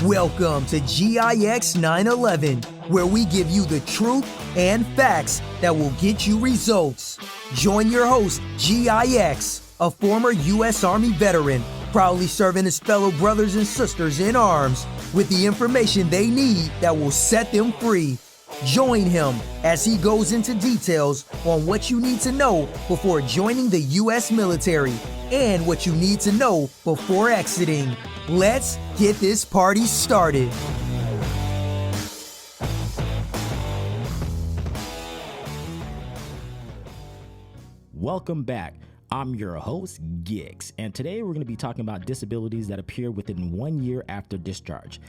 Welcome to GIX 911, where we give you the truth and facts that will get you results. Join your host, GIX, a former U.S. Army veteran, proudly serving his fellow brothers and sisters in arms with the information they need that will set them free. Join him as he goes into details on what you need to know before joining the U.S. military and what you need to know before exiting. Let's get this party started. Welcome back. I'm your host, Gix, and today we're going to be talking about disabilities that appear within 1 year after discharge.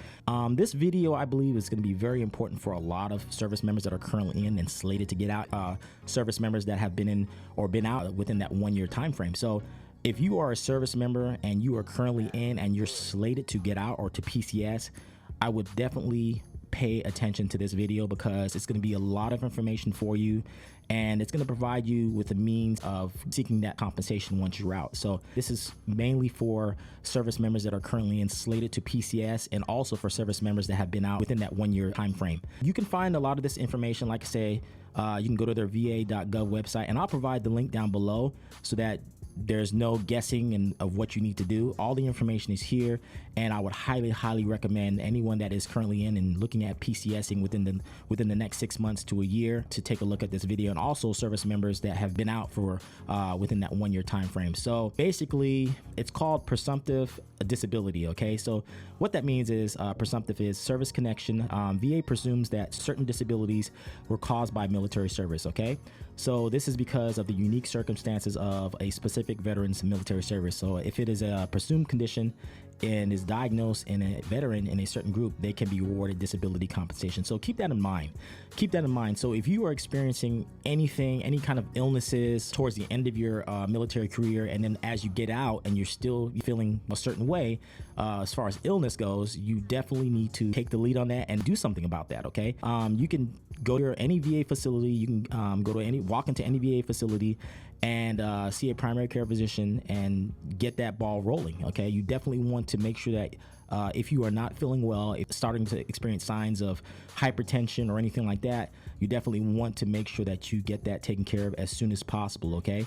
This video, I believe, is going to be very important for a lot of service members that are currently in and slated to get out, service members that have been in or been out within that 1 year time frame. So if you are a service member and you are currently in and you're slated to get out or to PCS, I would definitely pay attention to this video because it's going to be a lot of information for you, and it's going to provide you with the means of seeking that compensation once you're out. So this is mainly for service members that are currently slated to PCS, and also for service members that have been out within that 1 year time frame. You can find a lot of this information, like I say, you can go to their VA.gov website, and I'll provide the link down below so that there's no guessing of what you need to do. All the information is here, and I would highly recommend anyone that is currently in and looking at PCSing within the next 6 months to a year to take a look at this video, and also service members that have been out for within that 1 year time frame. So basically, it's called presumptive disability. Okay, so what that means is presumptive is service connection. VA presumes that certain disabilities were caused by military service. Okay, so this is because of the unique circumstances of a specific veteran's military service. So if it is a presumed condition and is diagnosed in a veteran in a certain group, they can be awarded disability compensation. So keep that in mind. Keep that in mind. So if you are experiencing anything, any kind of illnesses towards the end of your military career, and then as you get out and you're still feeling a certain way as far as illness goes, you definitely need to take the lead on that and do something about that. Okay, you can go to any VA facility. You can walk into any VA facility and see a primary care physician and get that ball rolling. Okay, you definitely want to make sure that if you are not feeling well, if starting to experience signs of hypertension or anything like that, you definitely want to make sure that you get that taken care of as soon as possible. Okay,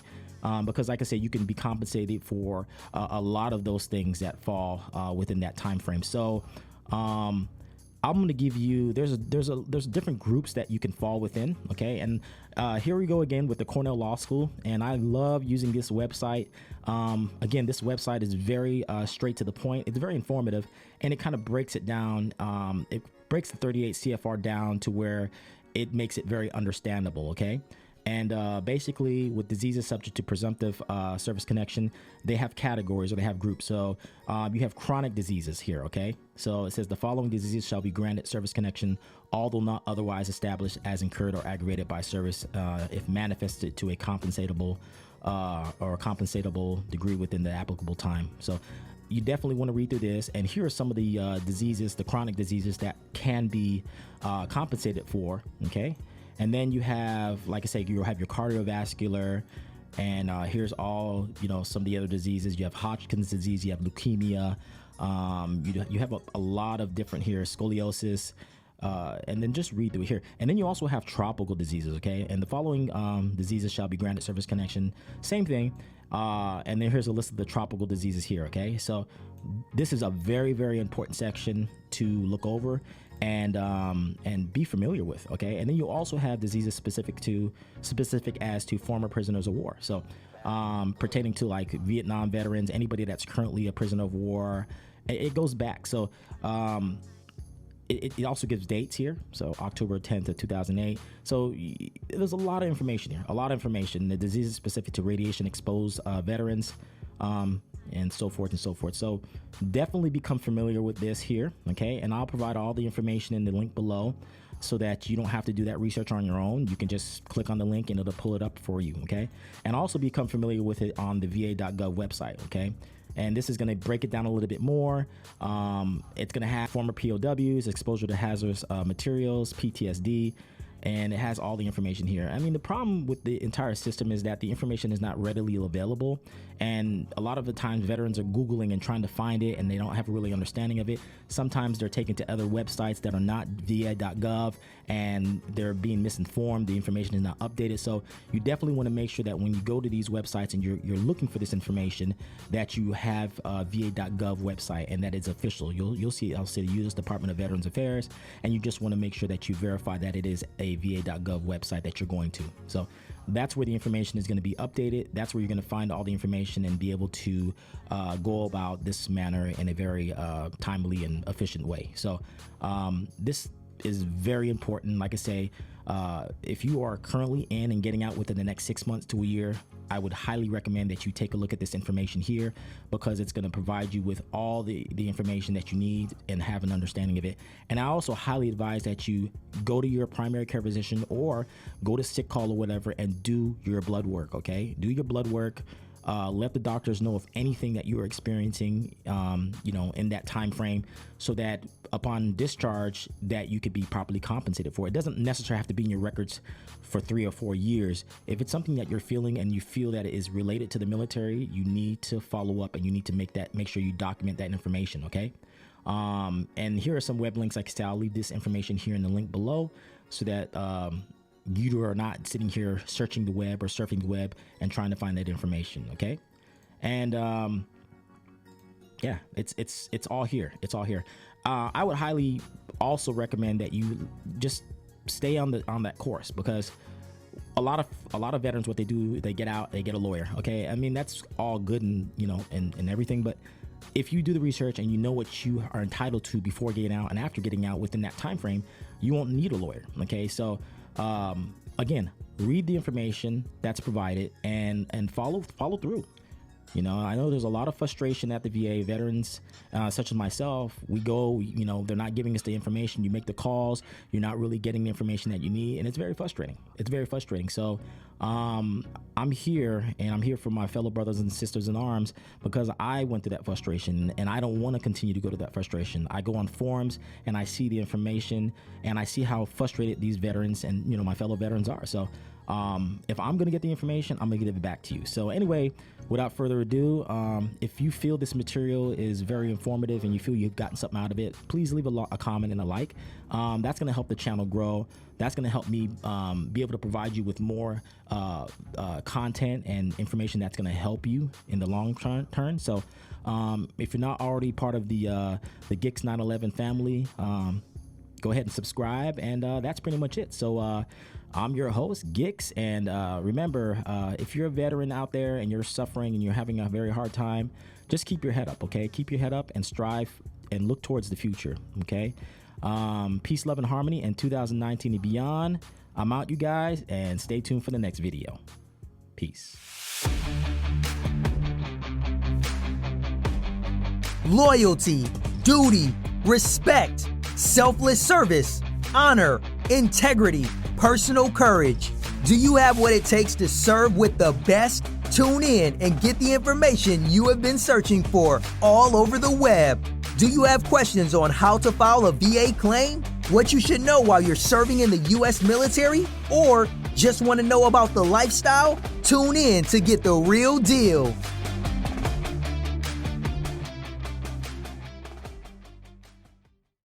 because like I said, you can be compensated for a lot of those things that fall within that time frame. So I'm going to give you, there's different groups that you can fall within. Okay, and here we go again with the Cornell Law School, and I love using this website. Again, this website is very straight to the point. It's very informative, and it kind of breaks it down. It breaks the 38 CFR down to where it makes it very understandable. Okay, and basically with diseases subject to presumptive service connection, they have categories, or they have groups. So you have chronic diseases here. Okay, so it says the following diseases shall be granted service connection, although not otherwise established as incurred or aggravated by service, if manifested to a compensatable degree within the applicable time. So you definitely want to read through this, and here are some of the diseases, the chronic diseases that can be compensated for. Okay, and then you have, like I say, you have your cardiovascular, and here's all, some of the other diseases. You have Hodgkin's disease, you have leukemia, you have a lot of different here, scoliosis, and then just read through here. And then you also have tropical diseases. Okay, and the following diseases shall be granted service connection. Same thing. And then here's a list of the tropical diseases here. Okay, so this is a very important section to look over and be familiar with. Okay, and then you also have diseases specific as to former prisoners of war. So pertaining to like Vietnam veterans, anybody that's currently a prisoner of war, it goes back. So it also gives dates here, so October 10th of 2008. So there's a lot of information here, The diseases specific to radiation exposed veterans, and so forth and so forth. So definitely become familiar with this here. Okay, and I'll provide all the information in the link below so that you don't have to do that research on your own. You can just click on the link and it'll pull it up for you. Okay, and also become familiar with it on the VA.gov website. Okay, and this is going to break it down a little bit more. It's going to have former POWs, exposure to hazardous materials, PTSD, and it has all the information here. I mean, the problem with the entire system is that the information is not readily available, and a lot of the times veterans are Googling and trying to find it, and they don't have a really understanding of it. Sometimes they're taken to other websites that are not VA.gov, and they're being misinformed. The information is not updated. So you definitely want to make sure that when you go to these websites and you're looking for this information, that you have a VA.gov website and that it's official. You'll see, I'll say the U.S. Department of Veterans Affairs, and you just want to make sure that you verify that it is a VA.gov website that you're going to. So that's where the information is going to be updated. That's where you're going to find all the information and be able to go about this manner in a very timely and efficient way. So this is very important. Like I say, if you are currently in and getting out within the next 6 months to a year, I would highly recommend that you take a look at this information here, because it's going to provide you with all the information that you need and have an understanding of it. And I also highly advise that you go to your primary care physician or go to sick call or whatever and do your blood work. Okay, do your blood work. Let the doctors know of anything that you are experiencing, in that time frame, so that upon discharge that you could be properly compensated for. It doesn't necessarily have to be in your records for 3 or 4 years. If it's something that you're feeling and you feel that it is related to the military, you need to follow up and you need to make sure you document that information. Okay. And here are some web links. Like I said, I'll leave this information here in the link below, so that you are not sitting here searching the web or surfing the web and trying to find that information. Okay. And yeah, it's all here. It's all here. I would highly also recommend that you just stay on that course, because a lot of veterans, what they do, they get out, they get a lawyer. Okay. I mean, that's all good and, and everything, but if you do the research and you know what you are entitled to before getting out and after getting out within that time frame, you won't need a lawyer. Okay. So, again, read the information that's provided and follow through. I know there's a lot of frustration at the VA. Veterans, such as myself, we go, they're not giving us the information. You make the calls, you're not really getting the information that you need, and it's very frustrating. It's very frustrating. So I'm here, and I'm here for my fellow brothers and sisters in arms, because I went through that frustration, and I don't want to continue to go to that frustration. I go on forums and I see the information, and I see how frustrated these veterans and my fellow veterans are. So if I'm going to get the information, I'm going to give it back to you. So anyway, without further ado, if you feel this material is very informative and you feel you've gotten something out of it, please leave a comment and a like. That's going to help the channel grow. That's going to help me be able to provide you with more content and information that's going to help you in the long term. So if you're not already part of the GIX 911 family, go ahead and subscribe, and that's pretty much it. So I'm your host, Gix, and remember, if you're a veteran out there and you're suffering and you're having a very hard time, just keep your head up, okay? Keep your head up and strive and look towards the future, okay? Peace, love, and harmony in 2019 and beyond. I'm out, you guys, and stay tuned for the next video. Peace. Loyalty, duty, respect, selfless service, honor, integrity, personal courage. Do you have what it takes to serve with the best? Tune in and get the information you have been searching for all over the web. Do you have questions on how to file a VA claim? What you should know while you're serving in the U.S. military? Or just want to know about the lifestyle? Tune in to get the real deal.